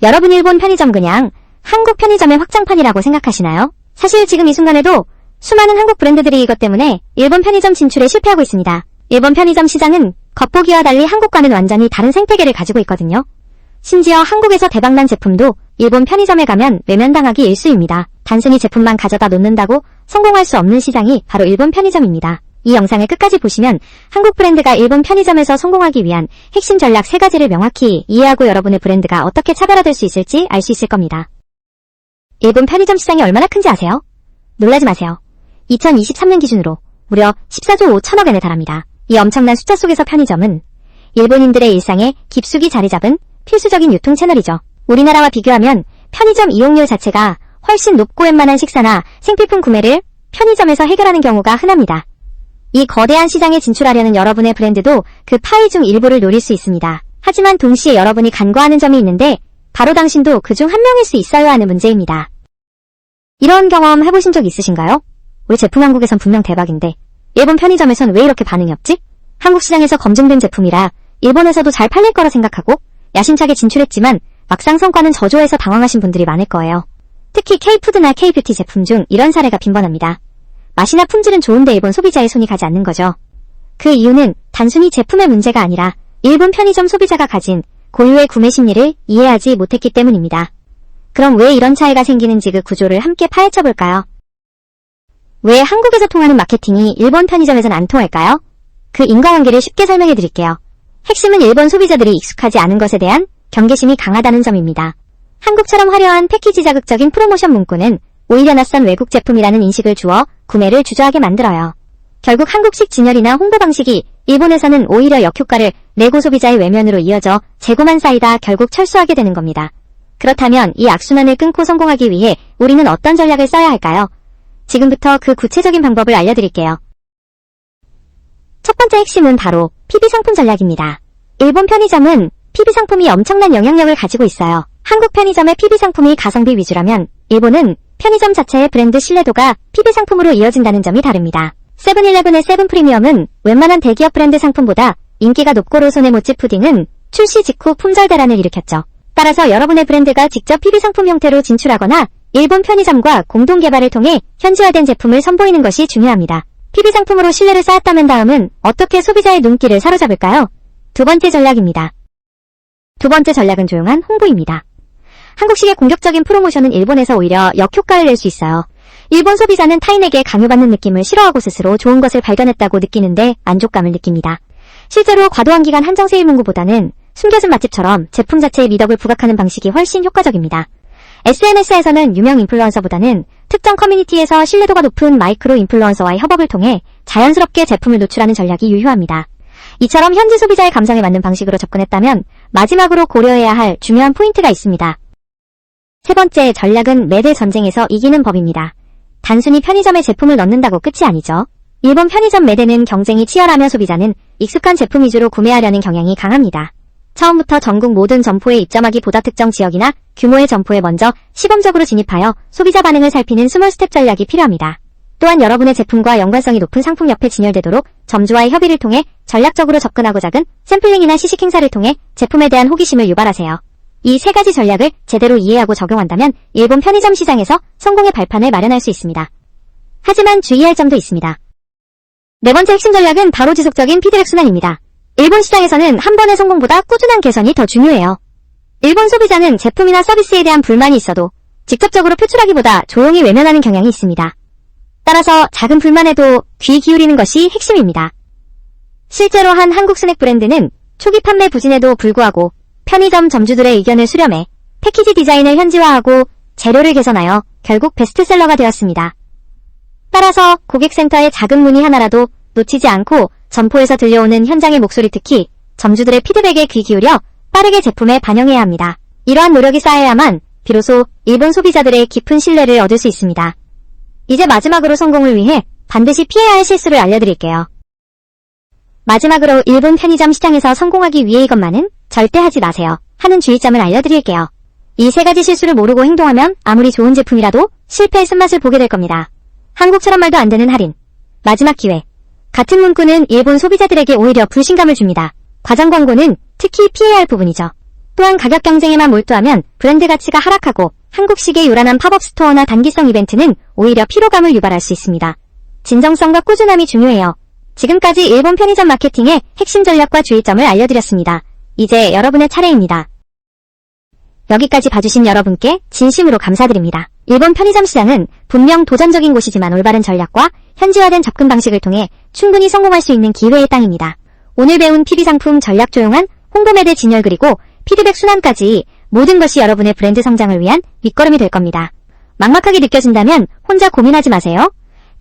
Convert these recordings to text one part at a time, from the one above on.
여러분 일본 편의점 그냥 한국 편의점의 확장판이라고 생각하시나요? 사실 지금 이 순간에도 수많은 한국 브랜드들이 이것 때문에 일본 편의점 진출에 실패하고 있습니다. 일본 편의점 시장은 겉보기와 달리 한국과는 완전히 다른 생태계를 가지고 있거든요. 심지어 한국에서 대박난 제품도 일본 편의점에 가면 외면당하기 일쑤입니다. 단순히 제품만 가져다 놓는다고 성공할 수 없는 시장이 바로 일본 편의점입니다. 이 영상을 끝까지 보시면 한국 브랜드가 일본 편의점에서 성공하기 위한 핵심 전략 3가지를 명확히 이해하고 여러분의 브랜드가 어떻게 차별화될 수 있을지 알 수 있을 겁니다. 일본 편의점 시장이 얼마나 큰지 아세요? 놀라지 마세요. 2023년 기준으로 무려 14조 5천억 엔에 달합니다. 이 엄청난 숫자 속에서 편의점은 일본인들의 일상에 깊숙이 자리 잡은 필수적인 유통 채널이죠. 우리나라와 비교하면 편의점 이용률 자체가 훨씬 높고 웬만한 식사나 생필품 구매를 편의점에서 해결하는 경우가 흔합니다. 이 거대한 시장에 진출하려는 여러분의 브랜드도 그 파이 중 일부를 노릴 수 있습니다. 하지만 동시에 여러분이 간과하는 점이 있는데 바로 당신도 그중 한 명일 수 있어야 하는 문제입니다. 이런 경험 해보신 적 있으신가요? 우리 제품 한국에선 분명 대박인데 일본 편의점에선 왜 이렇게 반응이 없지? 한국 시장에서 검증된 제품이라 일본에서도 잘 팔릴 거라 생각하고 야심차게 진출했지만 막상 성과는 저조해서 당황하신 분들이 많을 거예요. 특히 K푸드나 K뷰티 제품 중 이런 사례가 빈번합니다. 맛이나 품질은 좋은데 일본 소비자의 손이 가지 않는 거죠. 그 이유는 단순히 제품의 문제가 아니라 일본 편의점 소비자가 가진 고유의 구매 심리를 이해하지 못했기 때문입니다. 그럼 왜 이런 차이가 생기는지 그 구조를 함께 파헤쳐볼까요? 왜 한국에서 통하는 마케팅이 일본 편의점에선 안 통할까요? 그 인과관계를 쉽게 설명해드릴게요. 핵심은 일본 소비자들이 익숙하지 않은 것에 대한 경계심이 강하다는 점입니다. 한국처럼 화려한 패키지 자극적인 프로모션 문구는 오히려 낯선 외국 제품이라는 인식을 주어 구매를 주저하게 만들어요. 결국 한국식 진열이나 홍보 방식이 일본에서는 오히려 역효과를 내고 소비자의 외면으로 이어져 재고만 쌓이다 결국 철수하게 되는 겁니다. 그렇다면 이 악순환을 끊고 성공하기 위해 우리는 어떤 전략을 써야 할까요? 지금부터 그 구체적인 방법을 알려드릴게요. 첫 번째 핵심은 바로 PB 상품 전략입니다. 일본 편의점은 PB 상품이 엄청난 영향력을 가지고 있어요. 한국 편의점의 PB 상품이 가성비 위주라면 일본은 편의점 자체의 브랜드 신뢰도가 PB 상품으로 이어진다는 점이 다릅니다. 세븐일레븐의 세븐프리미엄은 웬만한 대기업 브랜드 상품보다 인기가 높고 로손의 모찌 푸딩은 출시 직후 품절 대란을 일으켰죠. 따라서 여러분의 브랜드가 직접 PB 상품 형태로 진출하거나 일본 편의점과 공동 개발을 통해 현지화된 제품을 선보이는 것이 중요합니다. PB 상품으로 신뢰를 쌓았다면 다음은 어떻게 소비자의 눈길을 사로잡을까요? 두 번째 전략입니다. 두 번째 전략은 조용한 홍보입니다. 한국식의 공격적인 프로모션은 일본에서 오히려 역효과를 낼 수 있어요. 일본 소비자는 타인에게 강요받는 느낌을 싫어하고 스스로 좋은 것을 발견했다고 느끼는데 만족감을 느낍니다. 실제로 과도한 기간 한정 세일 문구보다는 숨겨진 맛집처럼 제품 자체에 미덕을 부각하는 방식이 훨씬 효과적입니다. SNS에서는 유명 인플루언서보다는 특정 커뮤니티에서 신뢰도가 높은 마이크로 인플루언서와의 협업을 통해 자연스럽게 제품을 노출하는 전략이 유효합니다. 이처럼 현지 소비자의 감성에 맞는 방식으로 접근했다면 마지막으로 고려해야 할 중요한 포인트가 있습니다. 세 번째 전략은 매대 전쟁에서 이기는 법입니다. 단순히 편의점에 제품을 넣는다고 끝이 아니죠. 일본 편의점 매대는 경쟁이 치열하며 소비자는 익숙한 제품 위주로 구매하려는 경향이 강합니다. 처음부터 전국 모든 점포에 입점하기보다 특정 지역이나 규모의 점포에 먼저 시범적으로 진입하여 소비자 반응을 살피는 스몰 스텝 전략이 필요합니다. 또한 여러분의 제품과 연관성이 높은 상품 옆에 진열되도록 점주와의 협의를 통해 전략적으로 접근하고 작은 샘플링이나 시식 행사를 통해 제품에 대한 호기심을 유발하세요. 이 세 가지 전략을 제대로 이해하고 적용한다면 일본 편의점 시장에서 성공의 발판을 마련할 수 있습니다. 하지만 주의할 점도 있습니다. 네 번째 핵심 전략은 바로 지속적인 피드백 순환입니다. 일본 시장에서는 한 번의 성공보다 꾸준한 개선이 더 중요해요. 일본 소비자는 제품이나 서비스에 대한 불만이 있어도 직접적으로 표출하기보다 조용히 외면하는 경향이 있습니다. 따라서 작은 불만에도 귀 기울이는 것이 핵심입니다. 실제로 한 한국 스낵 브랜드는 초기 판매 부진에도 불구하고 편의점 점주들의 의견을 수렴해 패키지 디자인을 현지화하고 재료를 개선하여 결국 베스트셀러가 되었습니다. 따라서 고객센터의 작은 문의 하나라도 놓치지 않고 점포에서 들려오는 현장의 목소리, 특히 점주들의 피드백에 귀 기울여 빠르게 제품에 반영해야 합니다. 이러한 노력이 쌓여야만 비로소 일본 소비자들의 깊은 신뢰를 얻을 수 있습니다. 이제 마지막으로 성공을 위해 반드시 피해야 할 실수를 알려드릴게요. 마지막으로 일본 편의점 시장에서 성공하기 위해 이것만은 절대 하지 마세요 하는 주의점을 알려드릴게요. 이 세 가지 실수를 모르고 행동하면 아무리 좋은 제품이라도 실패의 쓴맛을 보게 될 겁니다. 한국처럼 말도 안 되는 할인, 마지막 기회, 같은 문구는 일본 소비자들에게 오히려 불신감을 줍니다. 과장 광고는 특히 피해야 할 부분이죠. 또한 가격 경쟁에만 몰두하면 브랜드 가치가 하락하고 한국식의 요란한 팝업 스토어나 단기성 이벤트는 오히려 피로감을 유발할 수 있습니다. 진정성과 꾸준함이 중요해요. 지금까지 일본 편의점 마케팅의 핵심 전략과 주의점을 알려드렸습니다. 이제 여러분의 차례입니다. 여기까지 봐주신 여러분께 진심으로 감사드립니다. 일본 편의점 시장은 분명 도전적인 곳이지만 올바른 전략과 현지화된 접근 방식을 통해 충분히 성공할 수 있는 기회의 땅입니다. 오늘 배운 PB 상품 전략 조용한 홍보 매대 진열 그리고 피드백 순환까지 모든 것이 여러분의 브랜드 성장을 위한 밑거름이 될 겁니다. 막막하게 느껴진다면 혼자 고민하지 마세요.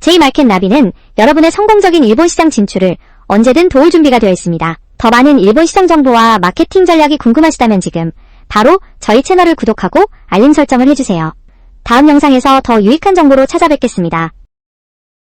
J마켓 나비는 여러분의 성공적인 일본 시장 진출을 언제든 도울 준비가 되어 있습니다. 더 많은 일본 시장 정보와 마케팅 전략이 궁금하시다면 지금 바로 저희 채널을 구독하고 알림 설정을 해주세요. 다음 영상에서 더 유익한 정보로 찾아뵙겠습니다.